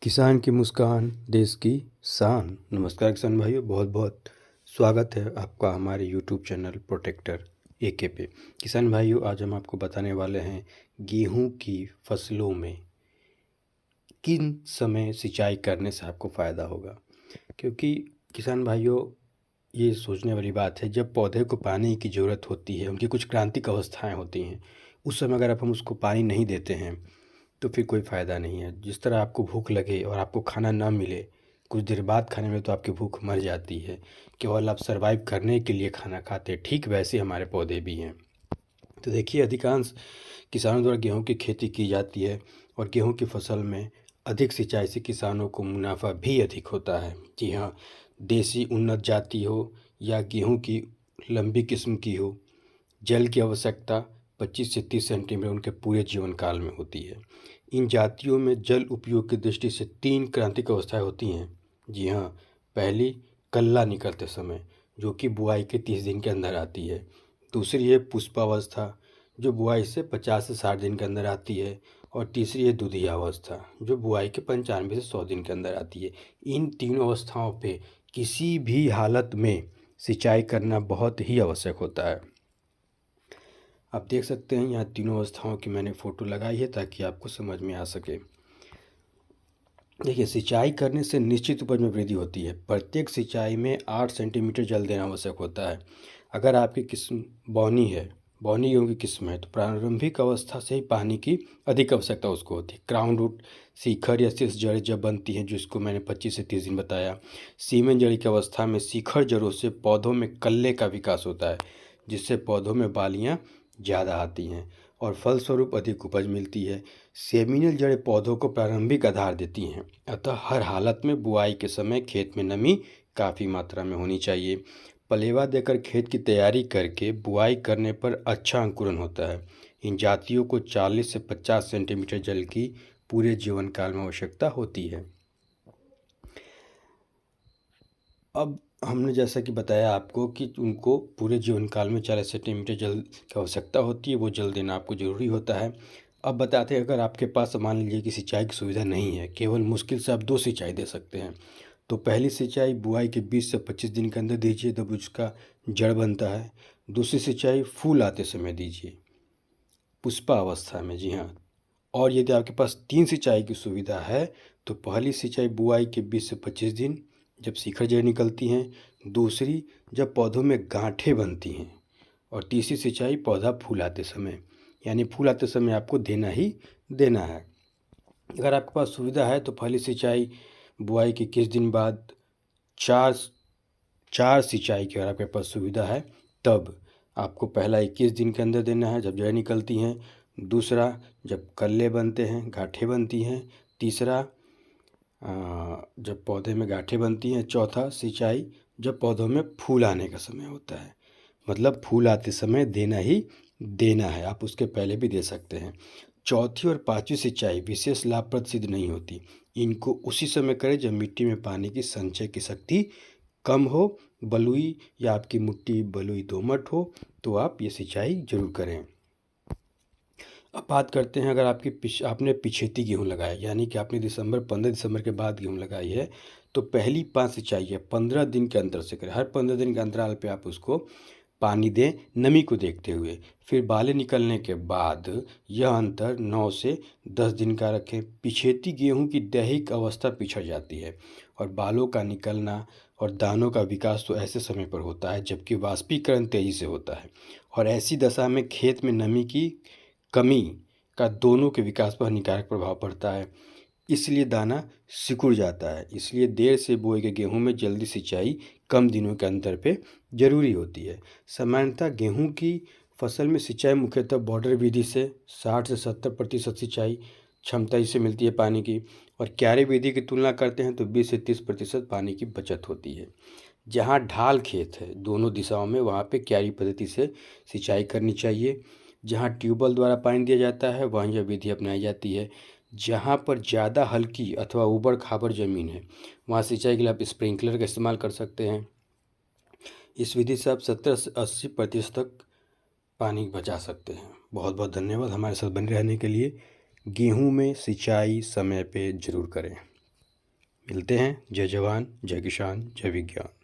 किसान की मुस्कान देश की शान। नमस्कार किसान भाइयों, बहुत बहुत स्वागत है आपका हमारे यूट्यूब चैनल प्रोटेक्टर एके पे। किसान भाइयों, आज हम आपको बताने वाले हैं गेहूं की फसलों में किन समय सिंचाई करने से आपको फ़ायदा होगा। क्योंकि किसान भाइयों, ये सोचने वाली बात है, जब पौधे को पानी की ज़रूरत होती है, उनकी कुछ क्रांतिक अवस्थाएं होती हैं, उस समय अगर आप हम उसको पानी नहीं देते हैं तो फिर कोई फ़ायदा नहीं है। जिस तरह आपको भूख लगे और आपको खाना ना मिले, कुछ देर बाद खाने में, तो आपकी भूख मर जाती है, केवल आप सर्वाइव करने के लिए खाना खाते हैं। ठीक वैसे हमारे पौधे भी हैं। तो देखिए, अधिकांश किसानों द्वारा गेहूं की खेती की जाती है और गेहूं की फसल में अधिक सिंचाई से किसानों को मुनाफा भी अधिक होता है। जी हाँ, देसी उन्नत जाति हो या गेहूं की लंबी किस्म की हो, जल की आवश्यकता 25 से 30 सेंटीमीटर उनके पूरे जीवन काल में होती है। इन जातियों में जल उपयोग की दृष्टि से 3 क्रांतिक अवस्थाएं होती हैं। जी हाँ, पहली कल्ला निकलते समय, जो कि बुआई के 30 दिन के अंदर आती है। दूसरी है पुष्पावस्था, जो बुआई से 50 से 60 दिन के अंदर आती है। और तीसरी है दुधिया अवस्था, जो बुआई के 95 से 100 दिन के अंदर आती है। इन तीनों अवस्थाओं पे किसी भी हालत में सिंचाई करना बहुत ही आवश्यक होता है। आप देख सकते हैं, यहाँ तीनों अवस्थाओं की मैंने फ़ोटो लगाई है ताकि आपको समझ में आ सके। देखिए, सिंचाई करने से निश्चित उपज में वृद्धि होती है। प्रत्येक सिंचाई में 8 सेंटीमीटर जल देना आवश्यक होता है। अगर आपकी किस्म बौनी गेहूँ की किस्म है, तो प्रारंभिक अवस्था से ही पानी की अधिक आवश्यकता उसको होती है। क्राउन रूट, शिखर या शीर्ष जड़ जब बनती हैं, जिसको मैंने 25 से 30 दिन बताया। सीमेन जड़ी की अवस्था में शिखर जड़ों से पौधों में कल्ले का विकास होता है, जिससे पौधों में बालियाँ ज़्यादा आती हैं और फलस्वरूप अधिक उपज मिलती है। सेमिनल जड़ें पौधों को प्रारंभिक आधार देती हैं। अतः हर हालत में बुआई के समय खेत में नमी काफ़ी मात्रा में होनी चाहिए। पलेवा देकर खेत की तैयारी करके बुआई करने पर अच्छा अंकुरण होता है। इन जातियों को 40 से 50 सेंटीमीटर जल की पूरे जीवन काल में आवश्यकता होती है। अब हमने जैसा कि बताया आपको कि उनको पूरे जीवन काल में 40 सेंटीमीटर जल की आवश्यकता होती है, वो जल देना आपको ज़रूरी होता है। अब बताते हैं, अगर आपके पास मान लीजिए कि सिंचाई की सुविधा नहीं है, केवल मुश्किल से आप 2 सिंचाई दे सकते हैं, तो पहली सिंचाई बुआई के 20 से 25 दिन के अंदर दीजिए, तब उसका जड़ बनता है। दूसरी सिंचाई फूल आते समय दीजिए, पुष्पा अवस्था में। जी हाँ, और यदि आपके पास 3 सिंचाई की सुविधा है, तो पहली सिंचाई बुआई के 20 से 25 दिन, जब शिखर जड़ निकलती हैं। दूसरी, जब पौधों में गांठें बनती हैं। और तीसरी सिंचाई पौधा फूल आते समय, यानी फूल आते समय आपको देना ही देना है। अगर आपके पास सुविधा है तो पहली सिंचाई बुआई के 21 दिन बाद, चार सिंचाई की अगर आपके पास सुविधा है, तब आपको पहला 21 दिन के अंदर देना है, जब जड़ निकलती हैं। दूसरा, जब कल्ले बनते हैं, गांठें बनती हैं। तीसरा, जब पौधे में गांठें बनती हैं। चौथा सिंचाई, जब पौधों में फूल आने का समय होता है। मतलब फूल आते समय देना ही देना है, आप उसके पहले भी दे सकते हैं। चौथी और पांचवी सिंचाई विशेष लाभप्रद सिद्ध नहीं होती। इनको उसी समय करें जब मिट्टी में पानी की संचय की शक्ति कम हो, बलुई या आपकी मिट्टी बलुई दोमट हो, तो आप ये सिंचाई जरूर करें। अब बात करते हैं, अगर आपने पिछेती गेहूँ लगाया, यानी कि आपने 15 दिसंबर के बाद गेहूँ लगाई है, तो पहली 5 सिंचाई है 15 दिन के अंतर से करें। हर 15 दिन के अंतराल पे आप उसको पानी दें, नमी को देखते हुए। फिर बालें निकलने के बाद यह अंतर 9 से 10 दिन का रखें। पिछेती गेहूँ की दैहिक अवस्था पिछड़ जाती है और बालों का निकलना और दानों का विकास तो ऐसे समय पर होता है जबकि वाष्पीकरण तेजी से होता है। और ऐसी दशा में खेत में नमी की कमी का दोनों के विकास पर हानिकारक प्रभाव पड़ता है, इसलिए दाना सिकुड़ जाता है। इसलिए देर से बोए गए गेहूं में जल्दी सिंचाई कम दिनों के अंतर पे जरूरी होती है। सामान्यतः गेहूं की फसल में सिंचाई मुख्यतः बॉर्डर विधि से 60 से 70% सिंचाई क्षमता इससे मिलती है पानी की, और क्यारी विधि की तुलना करते हैं तो 20 से 30% पानी की बचत होती है। जहाँ ढाल खेत है दोनों दिशाओं में, वहाँ पे क्यारी पद्धति से सिंचाई करनी चाहिए। जहाँ ट्यूबवेल द्वारा पानी दिया जाता है वहाँ यह विधि अपनाई जाती है। जहाँ पर ज़्यादा हल्की अथवा ऊबड़ खाबड़ ज़मीन है, वहाँ सिंचाई के लिए आप स्प्रिंकलर का इस्तेमाल कर सकते हैं। इस विधि से आप 70 से 80% तक पानी बचा सकते हैं। बहुत बहुत धन्यवाद हमारे साथ बने रहने के लिए। गेहूं में सिंचाई समय पे ज़रूर करें। मिलते हैं। जय जवान, जय किसान, जय विज्ञान।